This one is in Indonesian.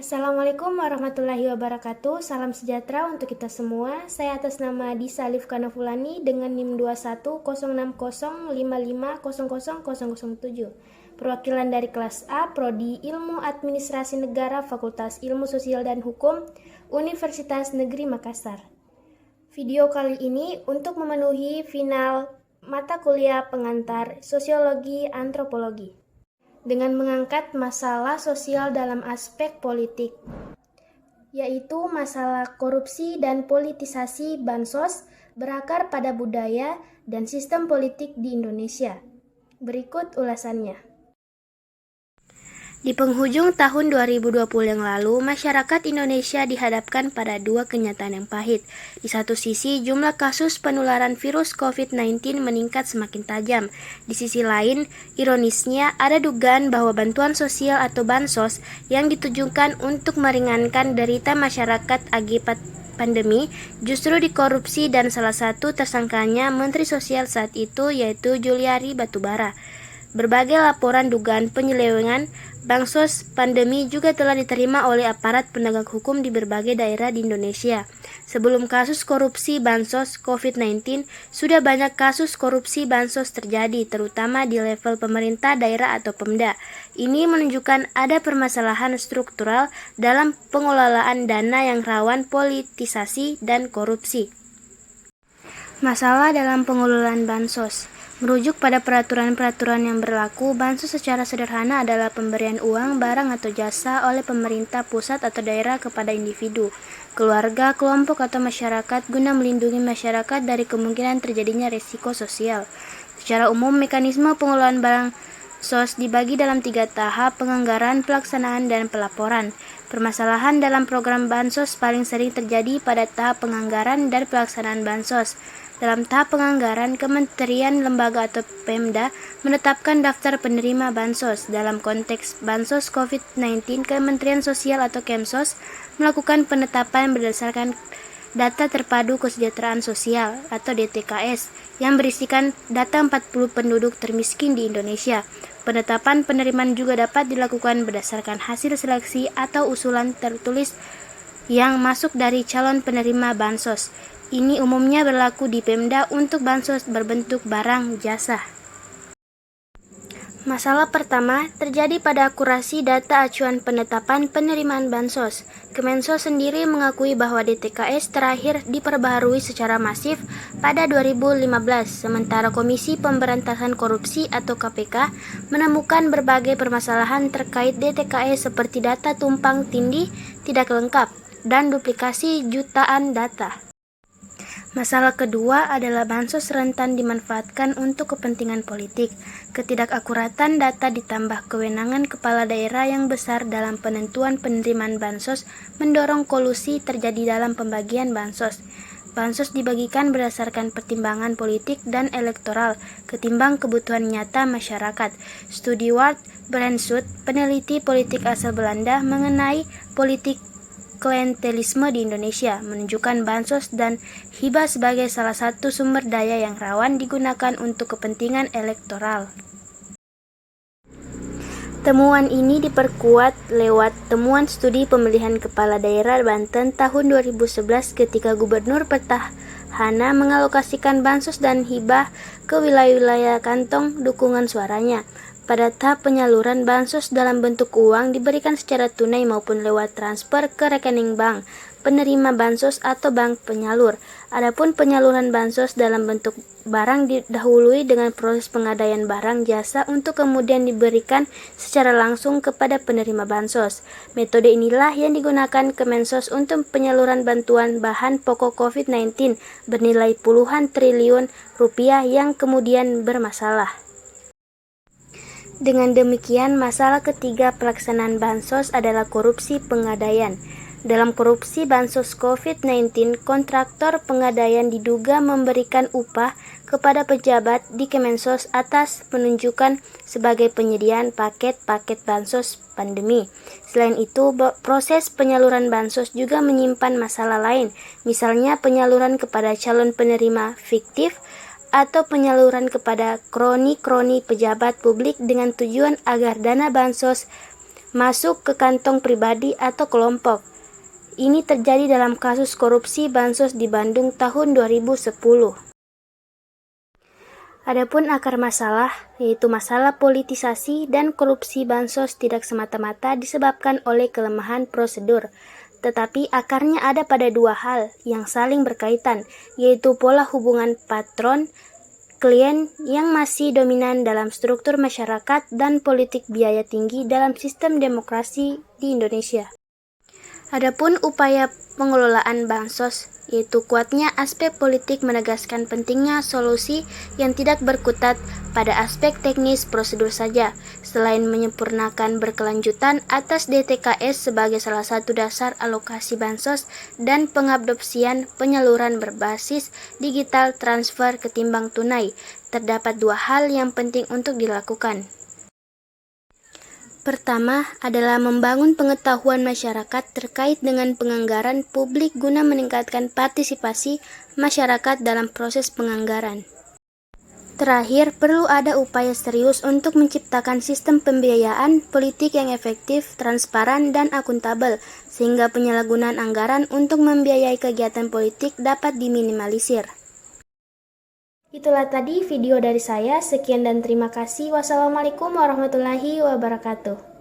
Assalamualaikum warahmatullahi wabarakatuh. Salam sejahtera untuk kita semua. Saya atas nama Disa Alif Kanafulani dengan NIM 210605500007. Perwakilan dari kelas A, Prodi Ilmu Administrasi Negara, Fakultas Ilmu Sosial dan Hukum, Universitas Negeri Makassar. Video kali ini untuk memenuhi final mata kuliah pengantar Sosiologi Antropologi dengan mengangkat masalah sosial dalam aspek politik, yaitu masalah korupsi dan politisasi bansos berakar pada budaya dan sistem politik di Indonesia. Berikut ulasannya. Di penghujung tahun 2020 yang lalu, masyarakat Indonesia dihadapkan pada dua kenyataan yang pahit. Di satu sisi, jumlah kasus penularan virus COVID-19 meningkat semakin tajam. Di sisi lain, ironisnya, ada dugaan bahwa bantuan sosial atau bansos yang ditujukan untuk meringankan derita masyarakat akibat pandemi justru dikorupsi dan salah satu tersangkanya Menteri Sosial saat itu yaitu Juliari Batubara. Berbagai laporan dugaan penyelewengan bansos pandemi juga telah diterima oleh aparat penegak hukum di berbagai daerah di Indonesia. Sebelum kasus korupsi bansos COVID-19, sudah banyak kasus korupsi bansos terjadi, terutama di level pemerintah daerah atau Pemda. Ini menunjukkan ada permasalahan struktural dalam pengelolaan dana yang rawan politisasi dan korupsi. Masalah dalam pengelolaan bansos. Merujuk pada peraturan-peraturan yang berlaku, bansos secara sederhana adalah pemberian uang, barang atau jasa oleh pemerintah pusat atau daerah kepada individu, keluarga, kelompok atau masyarakat guna melindungi masyarakat dari kemungkinan terjadinya risiko sosial. Secara umum, mekanisme pengelolaan bansos dibagi dalam 3 tahap: penganggaran, pelaksanaan, dan pelaporan. Permasalahan dalam program bansos paling sering terjadi pada tahap penganggaran dan pelaksanaan bansos. Dalam tahap penganggaran, kementerian, lembaga atau Pemda menetapkan daftar penerima bansos. Dalam konteks bansos COVID-19, Kementerian Sosial atau Kemsos melakukan penetapan berdasarkan data terpadu kesejahteraan sosial atau DTKS yang berisikan data 40 penduduk termiskin di Indonesia. Penetapan penerimaan juga dapat dilakukan berdasarkan hasil seleksi atau usulan tertulis yang masuk dari calon penerima bansos. Ini umumnya berlaku di Pemda untuk bansos berbentuk barang jasa. Masalah pertama terjadi pada akurasi data acuan penetapan penerimaan bansos. Kemensos sendiri mengakui bahwa DTKS terakhir diperbaharui secara masif pada 2015, sementara Komisi Pemberantasan Korupsi atau KPK menemukan berbagai permasalahan terkait DTKS seperti data tumpang tindih, tidak lengkap, dan duplikasi jutaan data. Masalah kedua adalah bansos rentan dimanfaatkan untuk kepentingan politik. Ketidakakuratan data ditambah kewenangan kepala daerah yang besar dalam penentuan penerimaan bansos mendorong kolusi terjadi dalam pembagian bansos. Bansos dibagikan berdasarkan pertimbangan politik dan elektoral ketimbang kebutuhan nyata masyarakat. Studi Ward Brandsuit, peneliti politik asal Belanda mengenai politik klientelisme di Indonesia, menunjukkan bansos dan hibah sebagai salah satu sumber daya yang rawan digunakan untuk kepentingan elektoral. Temuan ini diperkuat lewat temuan studi pemilihan kepala daerah Banten tahun 2011 ketika Gubernur Petahana mengalokasikan bansos dan hibah ke wilayah-wilayah kantong dukungan suaranya. Pada tahap penyaluran, bansos dalam bentuk uang diberikan secara tunai maupun lewat transfer ke rekening bank penerima bansos atau bank penyalur. Adapun penyaluran bansos dalam bentuk barang didahului dengan proses pengadaian barang jasa untuk kemudian diberikan secara langsung kepada penerima bansos. Metode inilah yang digunakan Kemensos untuk penyaluran bantuan bahan pokok COVID-19 bernilai puluhan triliun rupiah yang kemudian bermasalah. Dengan demikian, masalah ketiga pelaksanaan bansos adalah korupsi pengadaian. Dalam korupsi bansos COVID-19, kontraktor pengadaian diduga memberikan upah kepada pejabat di Kemensos atas penunjukan sebagai penyediaan paket-paket bansos pandemi. Selain itu, proses penyaluran bansos juga menyimpan masalah lain, misalnya penyaluran kepada calon penerima fiktif atau penyaluran kepada kroni-kroni pejabat publik dengan tujuan agar dana bansos masuk ke kantong pribadi atau kelompok. Ini terjadi dalam kasus korupsi Bansos di Bandung tahun 2010. Adapun akar masalah, yaitu masalah politisasi dan korupsi Bansos tidak semata-mata disebabkan oleh kelemahan prosedur, tetapi akarnya ada pada dua hal yang saling berkaitan, yaitu pola hubungan patron-klien yang masih dominan dalam struktur masyarakat dan politik biaya tinggi dalam sistem demokrasi di Indonesia. Adapun upaya pengelolaan Bansos, yaitu kuatnya aspek politik menegaskan pentingnya solusi yang tidak berkutat pada aspek teknis prosedur saja, selain menyempurnakan berkelanjutan atas DTKS sebagai salah satu dasar alokasi Bansos dan pengadopsian penyaluran berbasis digital transfer ketimbang tunai. Terdapat dua hal yang penting untuk dilakukan. Pertama adalah membangun pengetahuan masyarakat terkait dengan penganggaran publik guna meningkatkan partisipasi masyarakat dalam proses penganggaran. Terakhir, perlu ada upaya serius untuk menciptakan sistem pembiayaan politik yang efektif, transparan, dan akuntabel, sehingga penyalahgunaan anggaran untuk membiayai kegiatan politik dapat diminimalisir. Itulah tadi video dari saya. Sekian dan terima kasih. Wassalamualaikum warahmatullahi wabarakatuh.